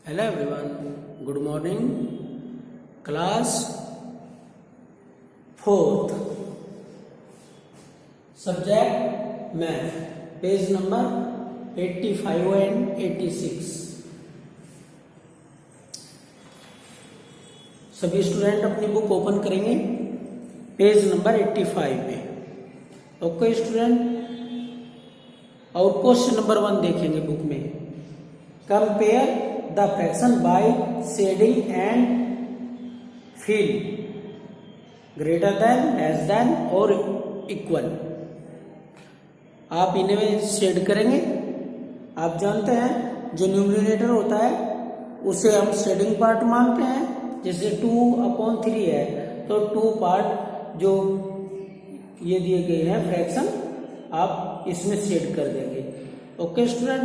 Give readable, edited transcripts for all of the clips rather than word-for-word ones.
Hello everyone, good morning. Class 4th, subject math, page number 85 and 86. सभी student अपनी book open करेंगे page number 85 पे. Okay student, और question number 1 देखेंगे book में. Compare the fraction by shading and fill greater than, less than और equal. आप इन्हें शेड करेंगे. आप जानते हैं जो न्यूमरेटर होता है उसे हम शेडिंग पार्ट मानते हैं. जैसे 2/3 है तो 2 पार्ट जो ये दिए गए हैं फ्रैक्शन आप इसमें शेड कर देंगे. ओके स्टूडेंट,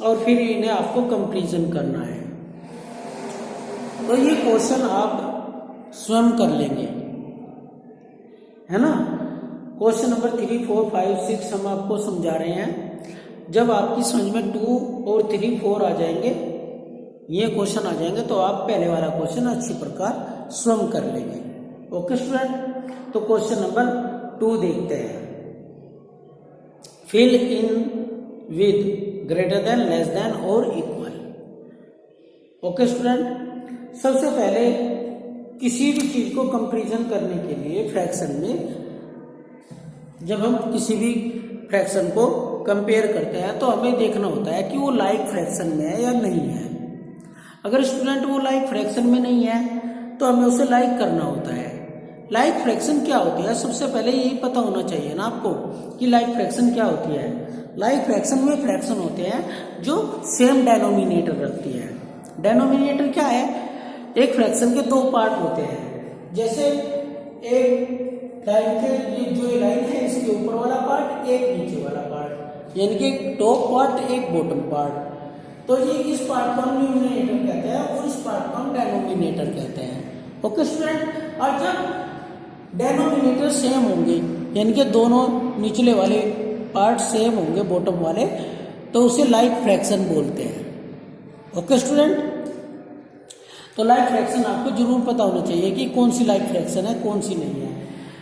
और फिर इन्हें आपको कंपैरिजन करना है. तो ये क्वेश्चन आप स्वयं कर लेंगे, है ना. क्वेश्चन नंबर 3, 4, 5, 6 हम आपको समझा रहे हैं. जब आपकी समझ में 2 और 3, 4 आ जाएंगे, ये क्वेश्चन आ जाएंगे, तो आप पहले वाला क्वेश्चन अच्छी प्रकार स्वयं कर लेंगे. ओके स्टूडेंट, तो क्वेश्चन नंबर 2 देखते हैं. Fill in with greater than, less than और इक्वल. ओके स्टूडेंट, सबसे पहले किसी भी चीज को कंपैरिजन करने के लिए फ्रैक्शन में जब हम किसी भी फ्रैक्शन को कंपेयर करते हैं तो हमें देखना होता है कि वो लाइक फ्रैक्शन में है या नहीं है. अगर स्टूडेंट वो लाइक फ्रैक्शन में नहीं है तो हमें उसे लाइक करना होता है. लाइक फ्रैक्शन क्या होती है, सबसे पहले यही पता होना चाहिए ना आपको कि लाइक फ्रैक्शन क्या होती है. लाइक फ्रैक्शन में फ्रैक्शन होते हैं जो सेम डेनोमिनेटर रखती है. डेनोमिनेटर क्या है, एक फ्रैक्शन के 2 पार्ट होते हैं. जैसे एक लाइन के ये जो लाइन है इसके ऊपर वाला पार्ट, एक नीचे वाला पार्ट, यानी कि एक टॉप पार्ट एक बॉटम पार्ट. तो ये इस पार्ट को हम न्यूमरेटर कहते हैं और इस पार्ट को हम डेनोमिनेटर कहते हैं. ओके स्टूडेंट, और जब डेनोमिनेटर सेम होंगे यानी कि दोनों निचले वाले पार्ट सेम होंगे बॉटम वाले, तो उसे लाइक फ्रैक्शन बोलते हैं. ओके स्टूडेंट, तो लाइक फ्रैक्शन आपको जरूर पता होना चाहिए कि कौन सी लाइक फ्रैक्शन है कौन सी नहीं है.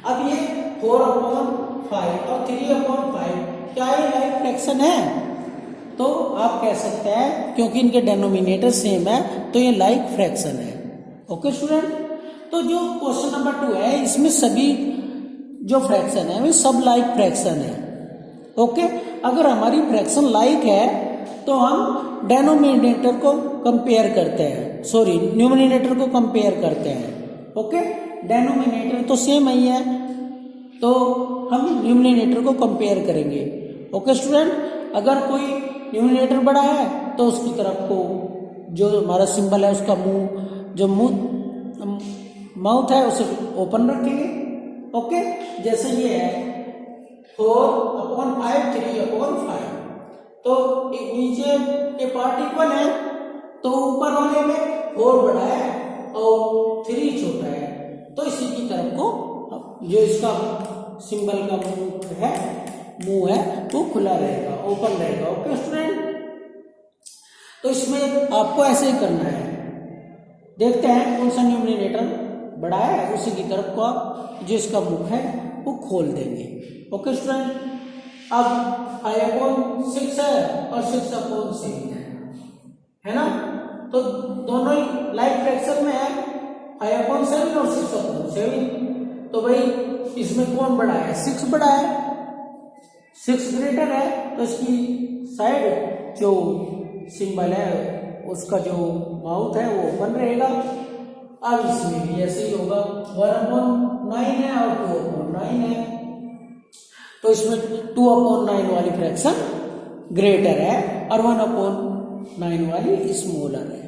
अब ये 4/5 और 3/5 क्या ये लाइक फ्रैक्शन है? तो आप कह सकते हैं क्योंकि इनके डेनोमिनेटर सेम है तो ये लाइक फ्रैक्शन है. ओके स्टूडेंट, तो जो क्वेश्चन नंबर 2 है इसमें सभी जो फ्रैक्शन है वे सब लाइक फ्रैक्शन है. ओके, अगर हमारी फ्रैक्शन लाइक है तो हम डेनोमिनेटर को कंपेयर करते हैं, सॉरी न्यूमरेटर को कंपेयर करते हैं. ओके, डेनोमिनेटर तो सेम ही है तो हम न्यूमरेटर को कंपेयर करेंगे. ओके स्टूडेंट, अगर कोई न्यूमरेटर बड़ा है तो उसकी तरफ को जो हमारा सिंबल है उसका मुंह, जो माउथ है उसे ओपन रखेंगे. ओके, जैसे ये है 4/5, 3/5, तो नीचे के पार्ट इक्वल है तो ऊपर वाले में 4 बड़ा है और 3 छोटा है, तो इसी की तरफ को जो इसका सिंबल का मुंह है वो खुला रहेगा, ओपन रहेगा. ओके स्टूडेंट, तो इसमें आपको ऐसे ही करना है. देखते हैं कौन सा न्यूमरेटर बड़ा है, उसी की तरफ को आप जो इसका मुख है वो खोल देंगे. ओके स्टूडेंट, अब 5/6 है और 6/7 है ना, तो दोनों ही लाइक फ्रैक्शन में है 5/7 और 6/7. तो भाई इसमें कौन बड़ा है, 6 बड़ा है, 6 ग्रेटर है, तो इसकी साइड जो सिंबल है उसका जो माउथ है वो ओपन रहेगा. अब इसमें भी ऐसे ही होगा, 1/9 है और 2/9 है, तो इसमें 2/9 वाली फ्रैक्शन ग्रेटर है और 1/9 वाली स्मॉलर है.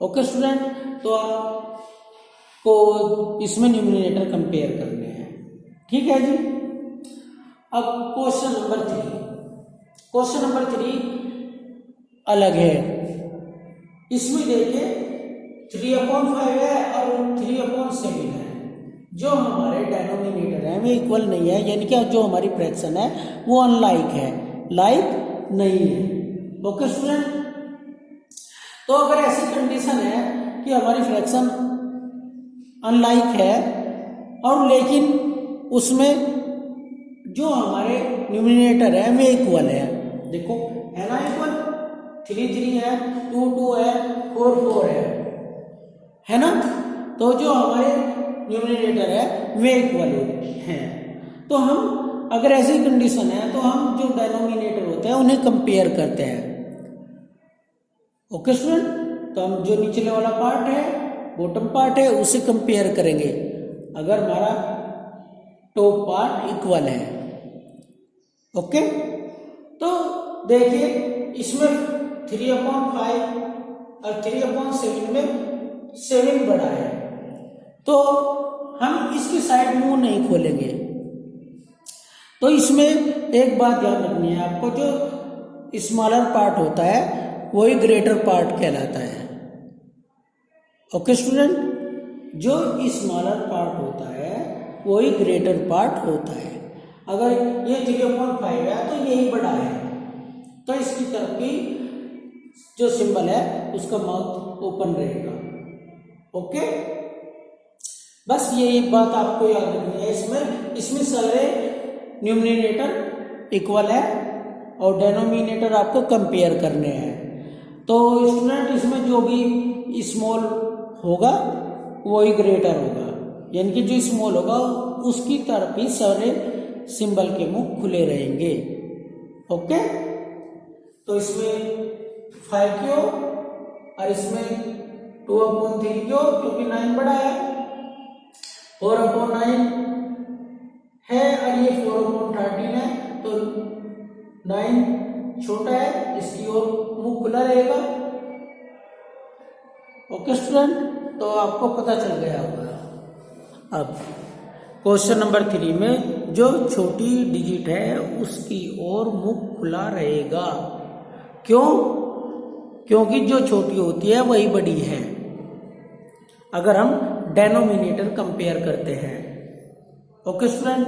ओके स्टूडेंट, तो आपको इसमें न्यूमरेटर कंपेयर करने हैं. ठीक है जी. अब क्वेश्चन नंबर 3. क्वेश्चन नंबर 3 अलग है. इसमें देखिए 3/5 है और 3/7 है. जो हमारे डेनोमिनेटर है वे इक्वल नहीं है, यानी कि जो हमारी फ्रैक्शन है वो अनलाइक है, लाइक नहीं है. ओके स्टूडेंट, तो अगर ऐसी कंडीशन है कि हमारी फ्रैक्शन अनलाइक है और लेकिन उसमें जो हमारे न्यूमिनेटर है वे इक्वल है, देखो है ना इक्वल, 3 3 है, 2 2 है, 4 4 है ना। तो जो हमारे न्यूमिनेटर है वे इक्वल है, तो हम अगर ऐसी कंडीशन है तो हम जो डेनोमिनेटर होते हैं उन्हें कंपेयर करते हैं। ओके स्टूडेंट, तो हम जो निचले वाला पार्ट है, बॉटम पार्ट है, उसे कंपेयर करेंगे अगर हमारा टॉप पार्ट इक्वल है। ओके, तो देखिए इसमें 3/5 और 3/7 में 7 बड़ा है, तो हम इसकी साइड मुंह नहीं खोलेंगे। तो इसमें एक बात ध्यान रखनी है आपको, जो स्मॉलर पार्ट होता है वही ग्रेटर पार्ट कहलाता है। ओके स्टूडेंट, जो स्मॉलर पार्ट होता है वही ग्रेटर पार्ट होता है। अगर ये 3/5 है तो यही बड़ा है, तो इसकी तरफ की जो सिंबल है उसका माउथ ओपन रहेगा। ओके, बस ये एक बात आपको याद रखनी है। इसमें सारे न्यूमिनेटर इक्वल है और डेनोमिनेटर आपको कंपेयर करने हैं। तो स्टूडेंट इसमें जो भी स्मॉल होगा वही ग्रेटर होगा, यानी कि जो स्मॉल होगा उसकी तरफ ही सारे सिंबल के मुंह खुले रहेंगे। ओके, तो इसमें 5 क्यों और इसमें 2/3 क्यों, क्योंकि 9 बड़ा है, 4/9 है और ये 4/13 है, तो 9 छोटा है, इसकी ओर मुंह खुला रहेगा। ओके स्टूडेंट, तो आपको पता चल गया होगा। अब क्वेश्चन नंबर 3 में जो छोटी डिजिट है उसकी ओर मुख खुला रहेगा। क्यों? क्योंकि जो छोटी होती है वही बड़ी है अगर हम डेनोमिनेटर कंपेयर करते हैं। ओके स्टूडेंट,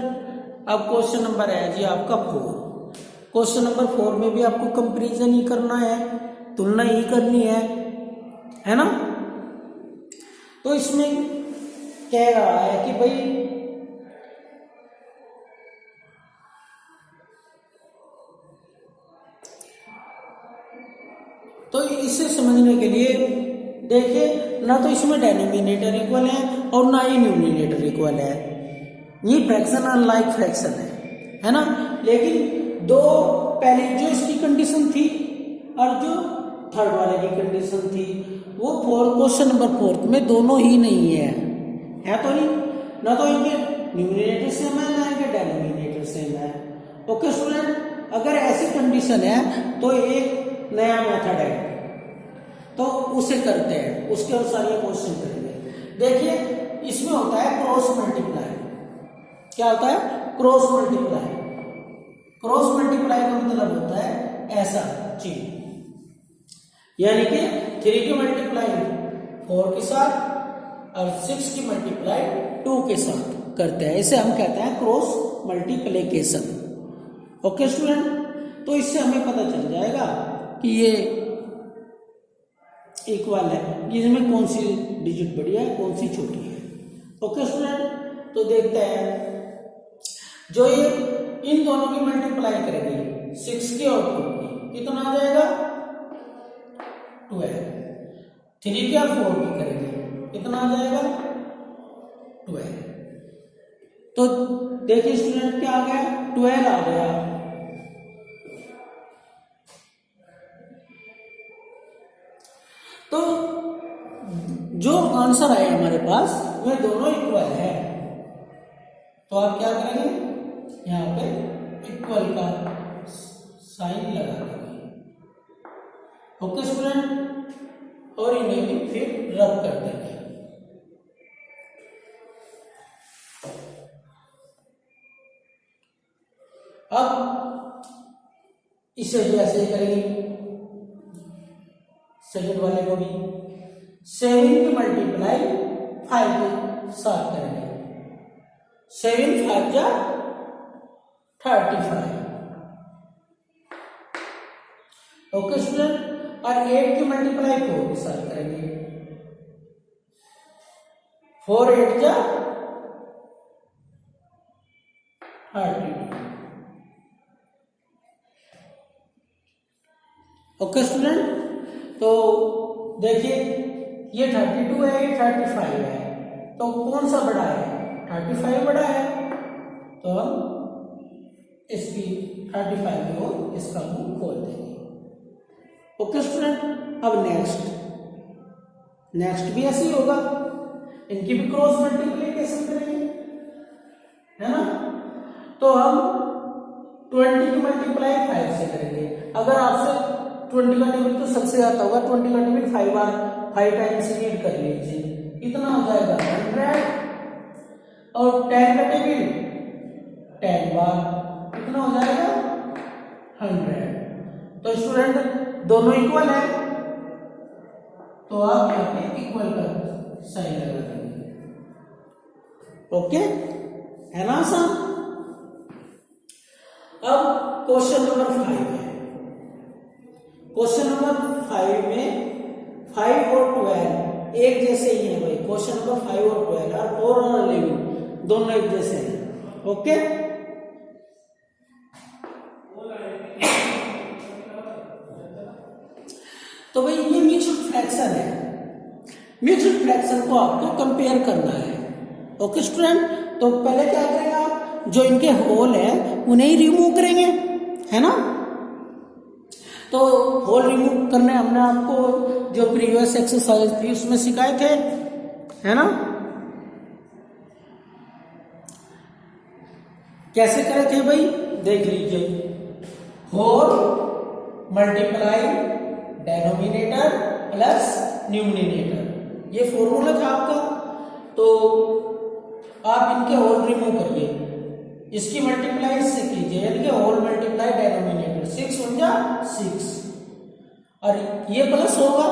अब क्वेश्चन नंबर है जी आपका 4। क्वेश्चन नंबर 4 में भी आपको कंपैरिजन ही करना है, तुलना ही करनी है ना। तो इसमें कह रहा है कि भाई तो इसे समझने के लिए देखिए, ना तो इसमें डेनोमिनेटर इक्वल है और ना ही न्यूमिनेटर इक्वल है। ये फ्रैक्शन अनलाइक फ्रैक्शन है ना। लेकिन दो पहले जो इसकी कंडीशन थी और जो थर्ड वाले की कंडीशन थी वो क्वेश्चन नंबर 4 में दोनों ही नहीं है तो नहीं, ना तो इनके न्यूमिनेटर सेम है ना इनके डेनोमिनेटर सेम है। ओके स्टूडेंट, अगर ऐसी कंडीशन है तो एक नया मेथड है तो उसे करते हैं, उसके अनुसार ये क्वेश्चन करेंगे। देखिए इसमें होता है क्रॉस मल्टीप्लाई। क्या होता है? Cross multiply. क्रॉस मल्टीप्लाई का मतलब होता है ऐसा चीज, यानी कि 3 की मल्टीप्लाई 4 के साथ और 6 की मल्टीप्लाई 2 के साथ करते हैं। इसे हम कहते हैं क्रॉस मल्टीप्लिकेशन। ओके स्टूडेंट, तो इससे हमें पता चल जाएगा कि ये इक्वल है, इसमें कौन सी डिजिट बड़ी है कौन सी छोटी है। ओके स्टूडेंट, तो देखते हैं जो ये इन दोनों की मल्टीप्लाई करेंगे 6 की और 2 की, कितना आ जाएगा 12। 3 की और 4 की करेंगे, कितना आ जाएगा 12। तो देखिए स्टूडेंट क्या आ गया, 12 आ गया। तो जो आंसर आया हमारे पास वे दोनों इक्वल है, तो आप क्या करेंगे, यहाँ पे इक्वल का साइन लगा देंगे। ओके स्टूडेंट, और इन्हें भी फिर रब कर देंगे। अब इसे भी ऐसे ही करेंगे, सेकंड वाले को भी 7 की मल्टीप्लाई 5 के साथ करेंगे। 7 5 जा 35। ओके स्टूडेंट, और 8 की मल्टीप्लाई 4 के साथ करेंगे। 4 8 जा 32। ओके स्टूडेंट, तो देखिए ये 32 है, ये 35 है, तो कौन सा बड़ा है? 35 बड़ा है, तो हम इसकी 35 को इसका मुंह खोल देंगे। ओके स्टूडेंट, अब नेक्स्ट भी ऐसे ही होगा, इनकी भी क्रॉस मल्टीप्लिकेशन करेंगे, है ना। तो हम 20 की मल्टीप्लाई 5 से करेंगे। अगर आपसे 20 का टेबल तो सबसे आता होगा, 20 का टेबल 5 टाइम्स रीड कर लीजिए, कितना हो जाएगा 100, और 10 का टेबल 10 बार कितना हो जाएगा 100। तो स्टूडेंट दोनों इक्वल है, तो आप यहाँ पे इक्वल का साइन लगा देंगे। ओके, है ना आसान। अब क्वेश्चन नंबर 5 है। क्वेश्चन नंबर 5 में 5 और 12 एक जैसे ही है भाई। क्वेश्चन नंबर 5 और 12 और 4 और 11 दोनों एक जैसे हैं। ओके, तो भाई ये मिक्स्ड फ्रैक्शन है, मिक्स्ड फ्रैक्शन को आपको कंपेयर करना है। ओके स्टूडेंट, तो पहले क्या करेंगे आप, जो इनके होल है उन्हें ही रिमूव करेंगे, है ना। तो होल रिमूव करने हमने आपको जो प्रीवियस एक्सरसाइज थी उसमें सिखाए थे, है ना। कैसे करे थे भाई, देख लीजिए। Whole multiply denominator plus numerator, ये फॉर्मूला था आपका। तो आप इनके होल रिमूव करिए, इसकी मल्टीप्लाई से कीजिए, इनके होल मल्टीप्लाई डेनोमिनेटर 6 हो जा 6, और ये प्लस होगा,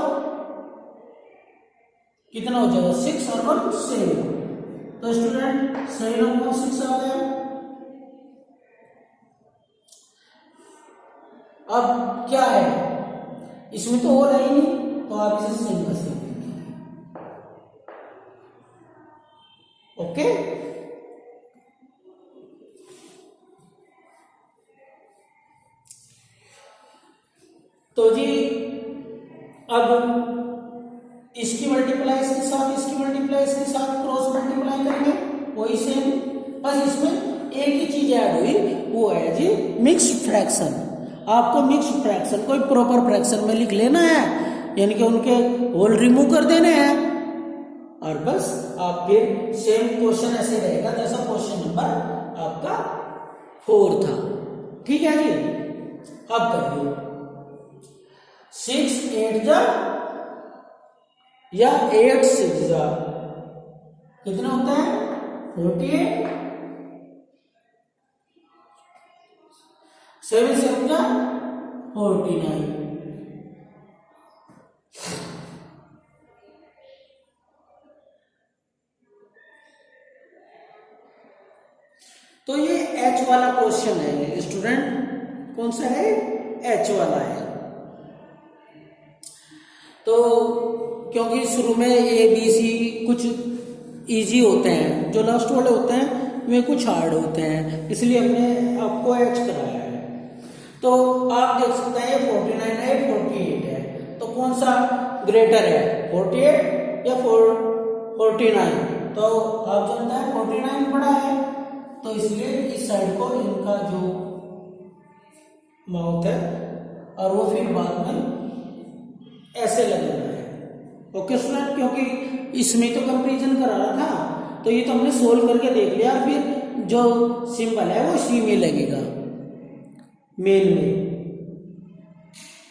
कितना हो जाएगा 6 और 1 7। तो स्टूडेंट 7 और 6 आ गया। अब क्या है, इसमें तो होल है ही नहीं, तो आप इसे सेम कर सकते हैं। ओके, तो जी अब इसकी मल्टीप्लाई इसके साथ, इसकी मल्टीप्लाई इसके साथ क्रॉस मल्टीप्लाई करेंगे, वही सेम। बस इसमें एक ही चीज ऐड हुई, वो है जी मिक्स्ड फ्रैक्शन। आपको मिक्स्ड फ्रैक्शन को प्रॉपर फ्रैक्शन में लिख लेना है, यानी कि उनके होल रिमूव कर देने हैं, और बस आप फिर सेम क्वेश्चन ऐसे रहेगा जैसा क्वेश्चन नंबर आपका 4 था। ठीक है जी, अब करिए 6 8 जा या 8 6 जा कितना होता है 48, 7 7 जा 49। तो ये H वाला क्वेश्चन है स्टूडेंट, कौन सा है, H वाला है। तो क्योंकि शुरू में A B C कुछ इजी होते हैं, जो लास्ट वाले होते हैं वे कुछ हार्ड होते हैं, इसलिए हमने आपको H कराया है। तो आप देख सकते हैं 49 है 48 है, तो कौन सा ग्रेटर है 48 या 49? तो आप जानते हैं 49 बड़ा है, तो इसलिए इस साइड को इनका जो माउथ है और वो फिर बाद में ऐसे लगाना है। ओके स्टूडेंट, क्योंकि इसमें तो कंपैरिजन करा रहा था, तो ये तो हमने सोल्व करके देख लिया, फिर जो सिंबल है वो सी में लगेगा, मेन में।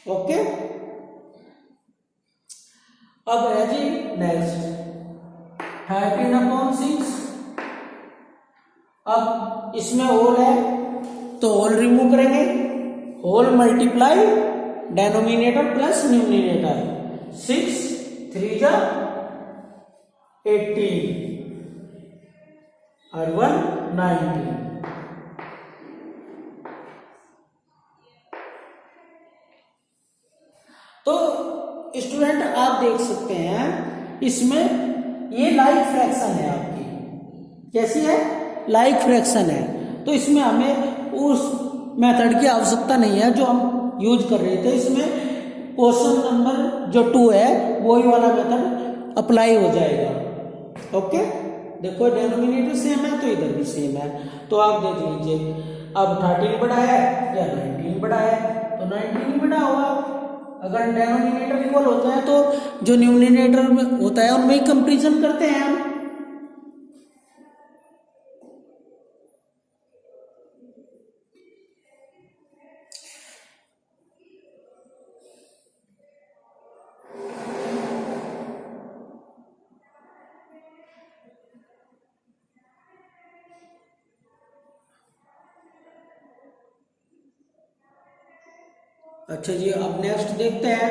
ओके, अब है जी नेक्स्ट 13/6। अब इसमें होल है तो होल रिमूव करेंगे, whole multiply denominator plus numerator, 6 3 जा 18 और 1 19। तो स्टूडेंट आप देख सकते हैं इसमें ये लाइक फ्रैक्शन है आपकी, कैसी है, लाइक फ्रैक्शन है। तो इसमें हमें उस मेथड की आवश्यकता नहीं है जो हम यूज कर रहे थे। इसमें क्वेश्चन नंबर जो 2 है वही वाला मेथड अप्लाई हो जाएगा। ओके, देखो डिनोमिनेटर सेम है तो इधर भी सेम है, तो आप देख लीजिए अब 13 बड़ा है या 19 बड़ा है, तो 19 बड़ा होगा। अगर डिनोमिनेटर इक्वल होता है तो जो न्यूमरेटर में होता है उनमें ही कंपैरिजन करते हैं हम। अच्छा जी, अब नेक्स्ट देखते हैं।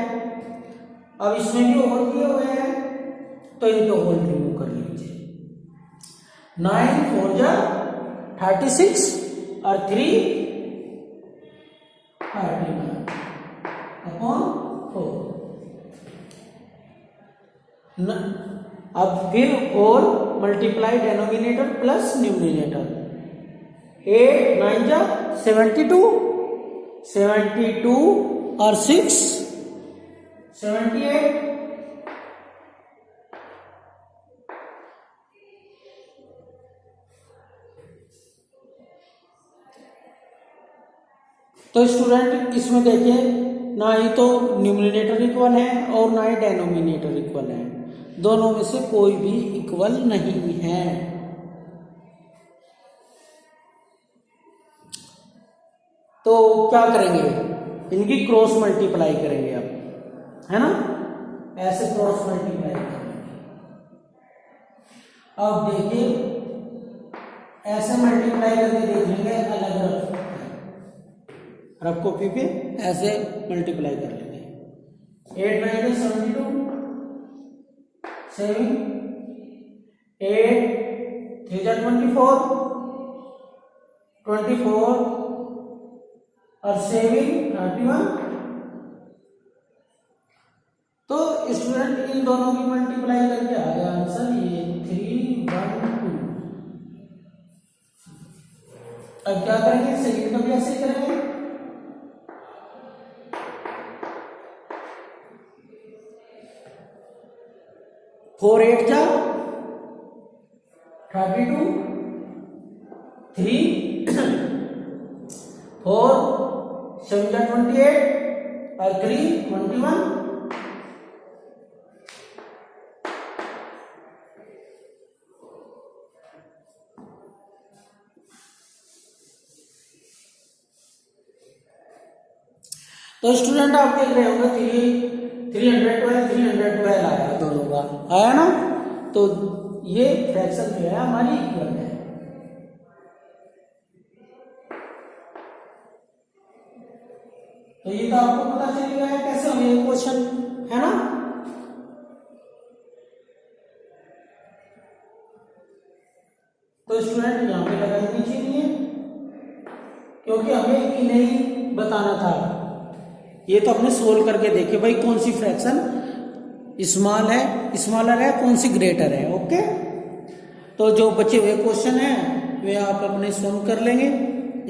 अब इसमें भी होल दिए हुए हैं तो इनको होल रिमूव कर लीजिए। 9 4 जा 36 और 3 39 अपॉन 4। अब फिर whole multiply denominator plus numerator. 8 9 जा 72 72 और 6 78। तो स्टूडेंट इसमें देखिए ना ही तो न्यूमरेटर इक्वल है और ना ही डिनोमिनेटर इक्वल है, दोनों में से कोई भी इक्वल नहीं है। तो क्या करेंगे, इनकी क्रॉस मल्टीप्लाई करेंगे अब, है ना, ऐसे क्रॉस मल्टीप्लाई करेंगे। अब देखिए ऐसे मल्टीप्लाई करके देख लेंगे, अलग रफ कॉपी पे ऐसे मल्टीप्लाई कर लेंगे। 8 9 72 7 8 3 24 24 और 7 31। तो स्टूडेंट इन दोनों की मल्टीप्लाई करके आ गया आंसर ये 3 1 2। अब क्या करेंगे, सेकंड का भी ऐसे करेंगे। 4 8 जा 32 3 4 7 जा 28 और 3 21। तो स्टूडेंट आप देख रहे होंगे 312 आया, दोनों का आया ना। तो ये फ्रैक्शन जो है हमारी इक्वल है। तो ये तो आपको पता चल गया है कैसे हमें ये क्वेश्चन, है ना। तो स्टूडेंट यहां पे लगानी चाहिए क्योंकि हमें इन्हें ही बताना था। ये तो हमने सोल्व करके देखे भाई कौन सी फ्रैक्शन स्मॉल है, स्मॉलर है, कौन सी ग्रेटर है। ओके, तो जो बचे हुए क्वेश्चन है वे आप अपने सोल्व कर लेंगे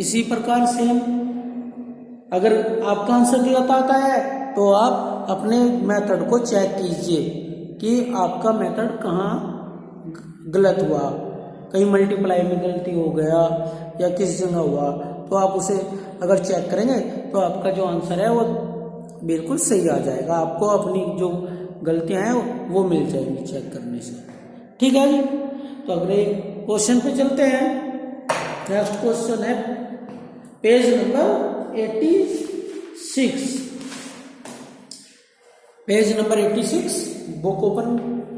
इसी प्रकार से। अगर आपका आंसर गलत आता है तो आप अपने मेथड को चेक कीजिए कि आपका मेथड कहाँ गलत हुआ, कहीं मल्टीप्लाई में गलती हो गया या किस जगह हुआ, तो आप उसे अगर चेक करेंगे तो आपका जो आंसर है वो बिल्कुल सही आ जाएगा। आपको अपनी जो गलतियां हैं वो मिल जाएंगी चेक करने से। ठीक है जी, तो अगले क्वेश्चन पे चलते हैं। नेक्स्ट क्वेश्चन है page number 86। Page number 86 book open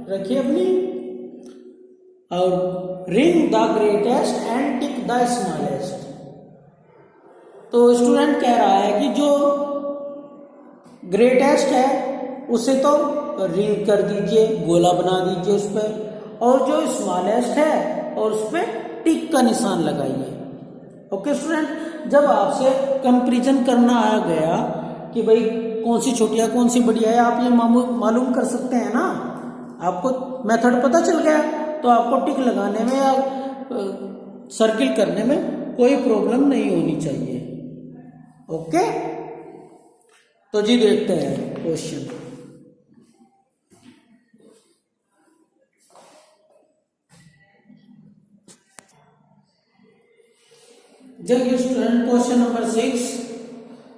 रखिए अपनी और ring the greatest and tick the smallest. तो स्टूडेंट कह रहा है कि जो ग्रेटेस्ट है उसे तो रिंग कर दीजिए, गोला बना दीजिए उस पर, और जो स्मॉलेस्ट है और उस पर टिक का निशान लगाइए। ओके स्टूडेंट, जब आपसे कंपैरिजन करना आ गया कि भाई कौन सी छोटी है कौन सी बड़ी है, आप ये मालूम कर सकते हैं ना। आपको मेथड पता चल गया तो आपको टिक लगाने में या सर्किल करने में कोई प्रॉब्लम नहीं होनी चाहिए। ओके, तो जी देखते हैं क्वेश्चन। देखिए स्टूडेंट, क्वेश्चन नंबर 6,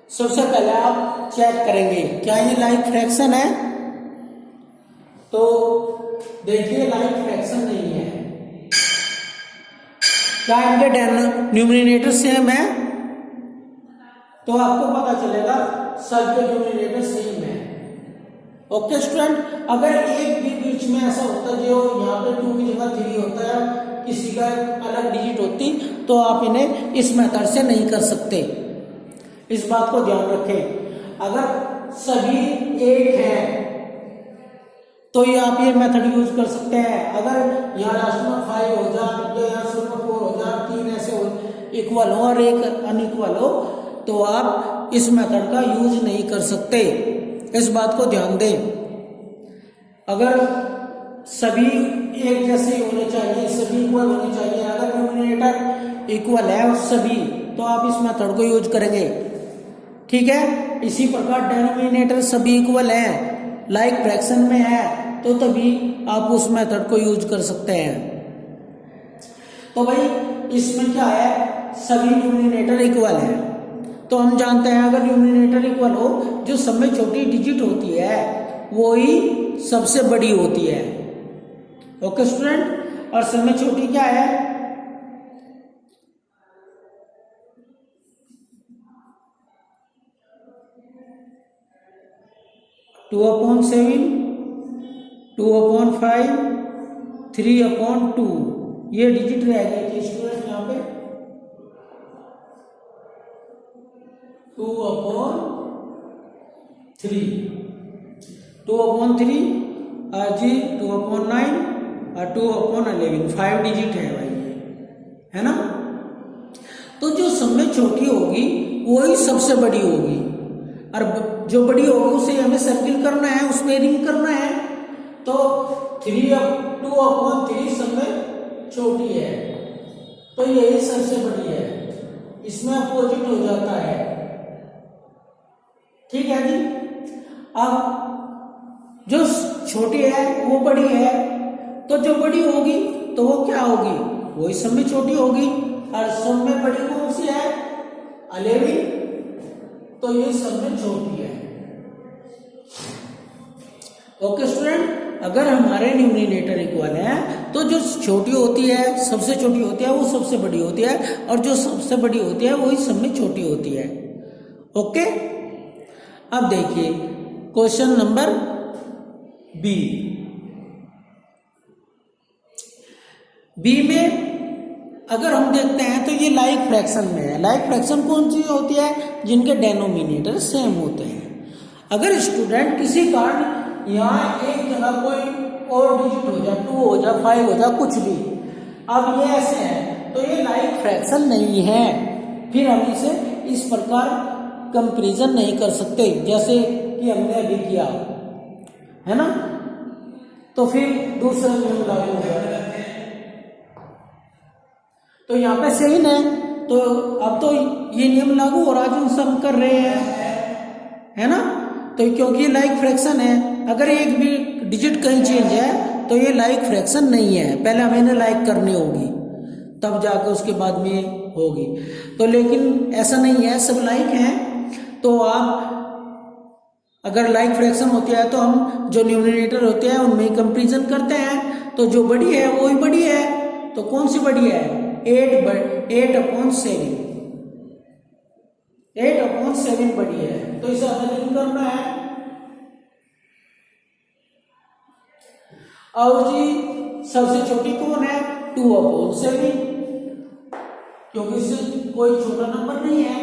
सबसे पहले आप चेक करेंगे क्या ये लाइक फ्रैक्शन है। तो देखिए लाइक फ्रैक्शन नहीं है। क्या इनके न्यूमरेटर सेम है? तो आपको पता चलेगा सबके न्यूमरेटर सेम है। ओके स्टूडेंट, अगर एक भी बीच में ऐसा होता है जो यहाँ पे 2 की जगह 3 होता है, किसी का अलग डिजिट होती, तो आप इन्हें इस मेथड से नहीं कर सकते। इस बात को ध्यान रखें। अगर सभी एक है तो ये आप ये मेथड यूज कर सकते हैं। अगर यहाँ लास्ट में 5 हो जाए या यहाँ शुरू में 4 हो जाए, 3 ऐसे हो इक्वल हो और एक अनइक्वल हो, तो आप इस मेथड का यूज नहीं कर सकते। इस बात को ध्यान दें। अगर सभी एक जैसे होने चाहिए, सभी इक्वल होने चाहिए, अगर न्यूमरेटर इक्वल है उस सभी, तो आप इस मेथड को यूज करेंगे। ठीक है, इसी प्रकार डिनोमिनेटर सभी इक्वल है, लाइक फ्रैक्शन में है, तो तभी आप उस मेथड को यूज कर सकते हैं। तो भाई इसमें क्या है, सभी न्यूमरेटर इक्वल है, तो हम जानते हैं अगर न्यूमरेटर इक्वल हो, जो सब में छोटी डिजिट होती है वो ही सबसे बड़ी होती है। ओके स्टूडेंट, और सब में छोटी क्या है? 2/7, 2/5, 3/2, ये डिजिट रह गई थी स्टूडेंट यहाँ पे 2/3, 2/3 जी 2/9 और 2/11, 5 डिजिट है भाई, है ना। तो जो सब में छोटी होगी वही सबसे बड़ी होगी, और जो बड़ी होगी उसे हमें सर्किल करना है, उसमें रिंग करना है। तो 2/3 सब में छोटी है, तो यही सबसे बड़ी है, इसमें अपोजिट हो जाता है। ठीक है जी। अब जो छोटी है वो बड़ी है, तो जो बड़ी होगी तो वो क्या होगी, वही सब में छोटी होगी, और सब में बड़ी कौन सी है? 11, तो ये सब में छोटी है। ओके स्टूडेंट, अगर हमारे न्यूमरेटर इक्वल है तो जो छोटी होती है, सबसे छोटी होती है, वो सबसे बड़ी होती है, और जो सबसे बड़ी होती है वही सब में छोटी होती है। ओके, अब देखिए क्वेश्चन नंबर बी। बी में अगर हम देखते हैं तो ये लाइक फ्रैक्शन में है। लाइक फ्रैक्शन कौन सी होती है? जिनके डेनोमिनेटर सेम होते हैं। अगर स्टूडेंट किसी कारण यहाँ एक जगह कोई और डिजिट हो जाए, 2 हो जाए, 5 हो जाए, कुछ भी, अब ये ऐसे है तो ये लाइक फ्रैक्शन नहीं है, फिर हम इसे इस प्रकार कंपैरिजन नहीं कर सकते जैसे कि हमने अभी किया, है ना। तो फिर दूसरा नियम लागू होगा। तो यहाँ पे सेम है, तो अब तो ये नियम लागू हो रहा है जो हम कर रहे हैं, है ना। तो क्योंकि ये लाइक फ्रैक्शन है, अगर एक भी डिजिट कहीं चेंज है तो ये लाइक फ्रैक्शन नहीं है, पहले हमें इन्हें लाइक करनी होगी तब जाकर उसके बाद में होगी। तो लेकिन ऐसा नहीं है, सब लाइक हैं। तो आप अगर लाइक फ्रैक्शन होती है तो हम जो न्यूमरेटर होते हैं उनमें कंपैरिजन करते हैं, तो जो बड़ी है वो ही बड़ी है। तो कौन सी बड़ी है? 8/7, 8/7 बड़ी है, तो इसे हमें लिंक करना है। और जी सबसे छोटी कौन है? 2/7, क्योंकि इससे कोई छोटा नंबर नहीं है,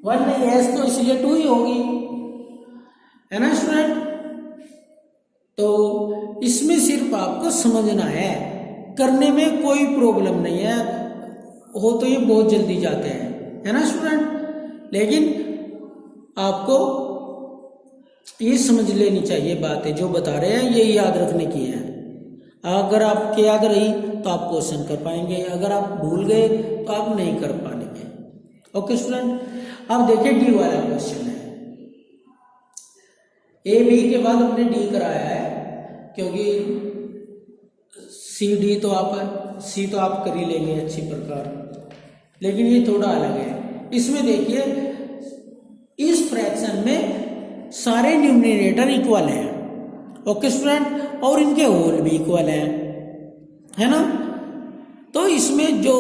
1 नहीं है, तो इसलिए 2 ही होगी, है ना स्टूडेंट। तो इसमें सिर्फ आपको समझना है, करने में कोई प्रॉब्लम नहीं है, हो तो ये बहुत जल्दी जाते हैं, है ना स्टूडेंट। लेकिन आपको ये समझ लेनी चाहिए बातें जो बता रहे हैं, ये याद रखने की है। अगर आपके याद रही तो आप क्वेश्चन कर पाएंगे, अगर आप भूल गए तो आप नहीं कर पाएंगे। ओके स्टूडेंट, अब देखिए डी वाला क्वेश्चन है। ए बी के बाद हमने डी कराया है, क्योंकि सी डी तो आप सी तो आप कर ही लेंगे अच्छी प्रकार, लेकिन ये थोड़ा अलग है। इसमें देखिए इस फ्रैक्शन में सारे न्यूमरेटर इक्वल हैं, ओके स्टूडेंट, और इनके होल भी इक्वल हैं, है ना। तो इसमें जो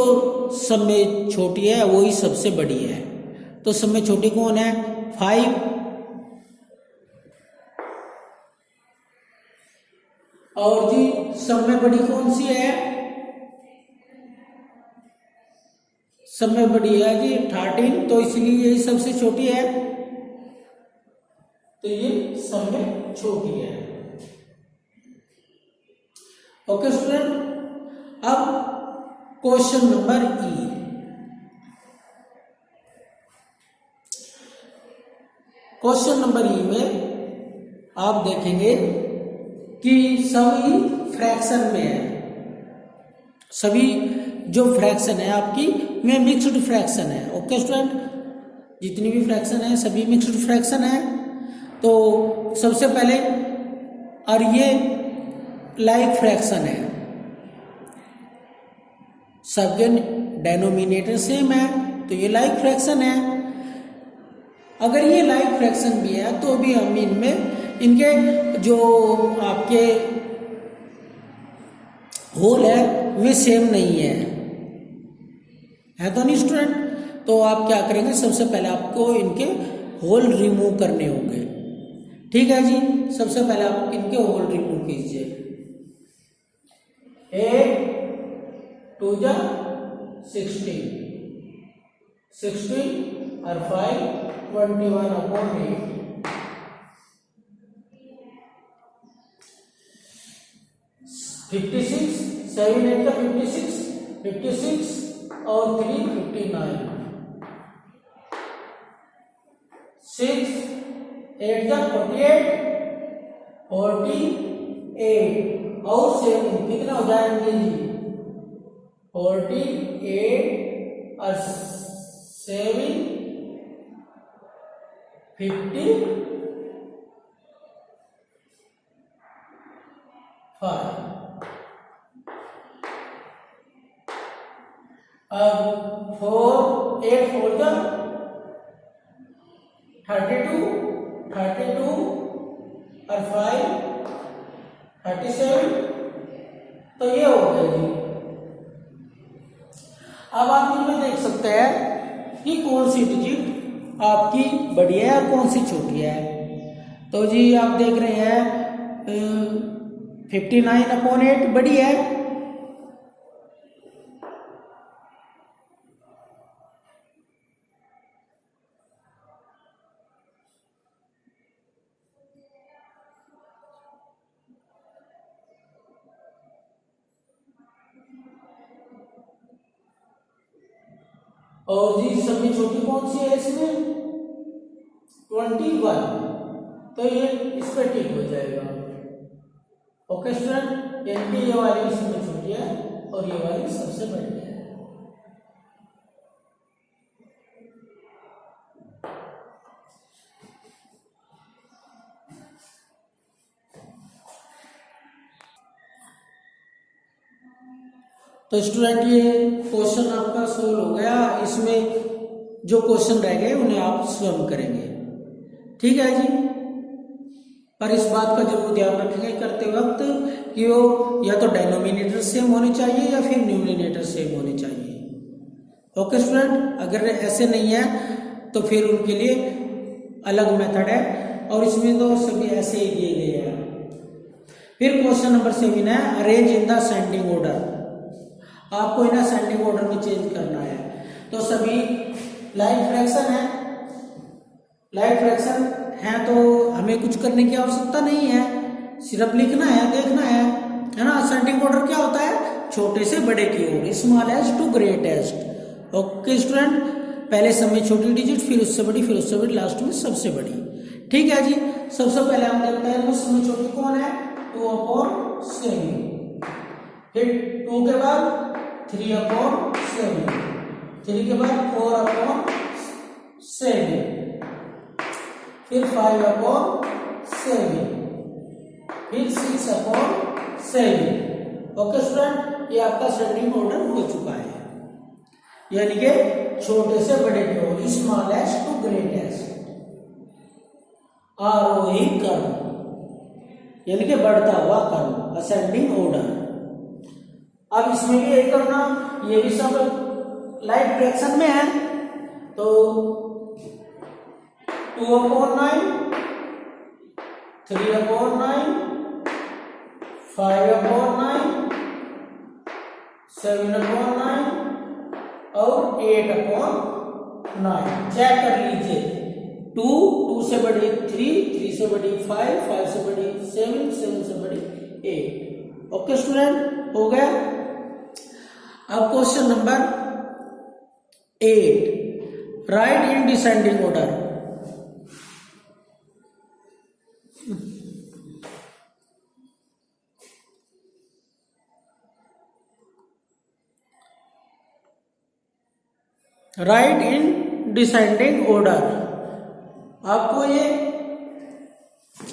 सब में छोटी है वही सबसे बड़ी है। तो सब में छोटी कौन है? 5, और जी सब में बड़ी कौन सी है? सब में बड़ी है जी 13, तो इसलिए यही सबसे छोटी है, तो ये सब में छोटी है। ओके स्टूडेंट, अब क्वेश्चन नंबर ई। क्वेश्चन नंबर ई में आप देखेंगे कि सभी फ्रैक्शन में है, सभी जो फ्रैक्शन है आपकी में मिक्स्ड फ्रैक्शन है। ओके स्टूडेंट, जितनी भी फ्रैक्शन है सभी मिक्स्ड फ्रैक्शन है। तो सबसे पहले, और ये लाइक फ्रैक्शन है, सबके डेनोमिनेटर सेम है, तो ये लाइक फ्रैक्शन है। अगर ये लाइक फ्रैक्शन भी है तो भी हम इनमें इनके जो आपके होल है वे सेम नहीं है तो नहीं स्टूडेंट। तो आप क्या करेंगे, सबसे पहले आपको इनके होल रिमूव करने होंगे। ठीक है जी, सबसे पहले आप इनके होल रिमूव कीजिए। 8 2 जा 16, 16 और 5 21/8, 56, 7 8 का 56, 56 और 3 59, 6 8 का 48, 48 और 7 कितना हो जाएंगे जी? 48 और 7 55। अब 4 8 4 का 32 32 और 5 37, तो ये हो गया जी। अब आप इनमें देख सकते हैं कि कौन सी डिजिट आपकी बड़ी है और कौन सी छोटी है। तो जी आप देख रहे हैं 59/8 बड़ी है, और जी सबसे छोटी कौन सी है इसमें? 21, तो ये इस पर टिक हो जाएगा। ओके स्टूडेंट, यानी कि ये वाली सबसे छोटी है और ये वाली सबसे बड़ी है। तो स्टूडेंट ये क्वेश्चन आपका सोल्व हो गया। इसमें जो क्वेश्चन रह गए उन्हें आप स्वयं करेंगे। ठीक है जी, पर इस बात का जरूर ध्यान रखेंगे करते वक्त कि वो या तो डेनोमिनेटर सेम होने चाहिए या फिर न्यूमरेटर सेम होने चाहिए। ओके स्टूडेंट, अगर ऐसे नहीं है तो फिर उनके लिए अलग मेथड है, और इसमें तो सभी ऐसे ही दिए गए हैं। फिर क्वेश्चन नंबर 7 है, arrange in the ascending order. आपको इन्हें असेंडिंग ऑर्डर में चेंज करना है। तो सभी लाइक फ्रैक्शन है, लाइक फ्रैक्शन है, तो हमें कुछ करने की आवश्यकता नहीं है, सिर्फ लिखना है, देखना है ना। असेंडिंग ऑर्डर क्या होता है? छोटे से बड़े की ओर, smallest to greatest. Okay student, पहले सब में छोटी डिजिट, फिर उससे बड़ी, फिर उससे बड़ी, लास्ट में सबसे बड़ी। ठीक है जी। सबसे पहले हम देखते हैं सब में छोटी कौन है, 2/7। फिर 2 के बाद 3/7, 3 के बाद 4/7, फिर 5/7, फिर 6/7। ओके स्टूडेंट, ये आपका असेंडिंग ऑर्डर हो चुका है, यानी कि छोटे से बड़े की ओर, स्मॉलेस्ट टू ग्रेटेस्ट, आरोही क्रम, यानी कि बढ़ता हुआ क्रम, असेंडिंग ऑर्डर। अब इसमें भी यही करना, ये भी सब लाइक फ्रैक्शन में है, तो 2/9, 3/9, 5/9, 7/9 और 8/9। चेक कर लीजिए, 2 से बड़ी 3, 3 से बड़ी 5, 5 से बड़ी 7, 7 से बड़ी 8। ओके स्टूडेंट, हो गया। अब question number 8, right in descending order. Right in descending order, आपको ये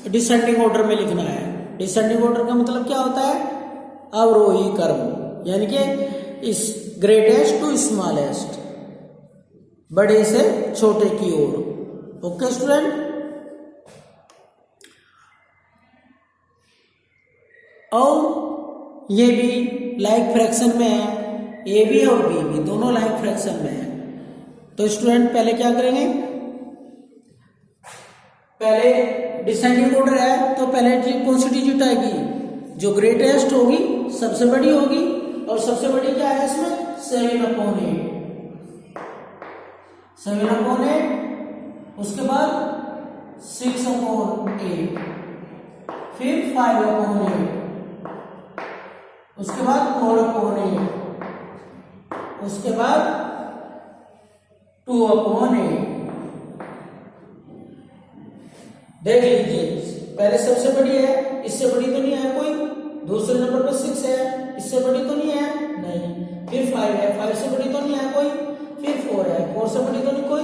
डिसेंडिंग ऑर्डर में लिखना है। डिसेंडिंग ऑर्डर का मतलब क्या होता है, अवरोही क्रम, यानी कि इस ग्रेटेस्ट टू स्मॉलेस्ट, बड़े से छोटे की ओर। ओके स्टूडेंट, और ये भी लाइक फ्रैक्शन में है, ए बी और बी भी दोनों लाइक फ्रैक्शन में है। तो स्टूडेंट पहले क्या करेंगे, पहले डिसेंडिंग ऑर्डर है तो पहले कौन सी डिजिट आएगी, जो ग्रेटेस्ट होगी सबसे बड़ी होगी, और सबसे बड़ी क्या है इसमें 7/8, 7/8, उसके बाद 6/8, फिर 5/8, उसके बाद 4/8, उसके बाद 2/8। देख लीजिए, पहले सबसे बड़ी है, इससे बड़ी तो नहीं है कोई, दूसरे नंबर पर 6 है, इससे बड़ी तो नहीं है, नहीं, फिर 5 है, 5 से बड़ी तो नहीं है कोई, फिर 4 है, 4 से बड़ी तो नहीं कोई,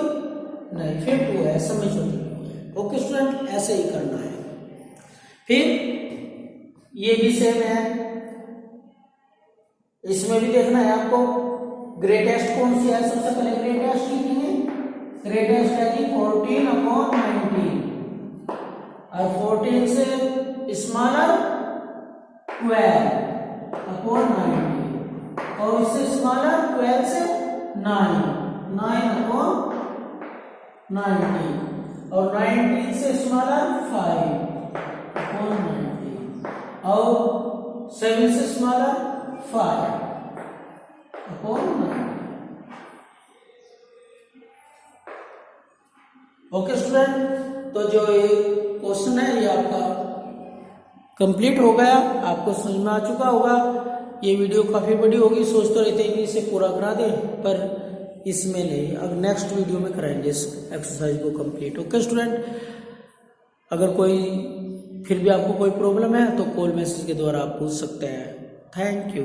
नहीं, फिर 2 है, सब में छोटी 2 है। ओके स्टूडेंट, ऐसे ही करना है। फिर ये भी सेम है, इसमें भी देखना है आपको, ग्रेटेस्ट कौन सी है, सबसे पहले ग्रेटेस्ट लिखेंगे, ग्रेटेस्ट है जी 14/19, और 14 से स्मॉलर 12/19, और इससे स्मॉलर 12 से 9, 9/19, और 19 से स्मॉलर 5/19, और 7 से स्मॉलर 5/9। ओके स्टूडेंट, तो जो ये क्वेश्चन है ये आपका कंप्लीट हो गया, आपको समझ में आ चुका होगा। ये वीडियो काफ़ी बड़ी होगी, सोच तो रहते हैं कि इसे पूरा करा दें, पर इसमें नहीं, अब नेक्स्ट वीडियो में कराएंगे इस एक्सरसाइज को कंप्लीट। ओके स्टूडेंट, अगर कोई फिर भी आपको कोई प्रॉब्लम है तो कॉल मैसेज के द्वारा आप पूछ सकते हैं। Thank you.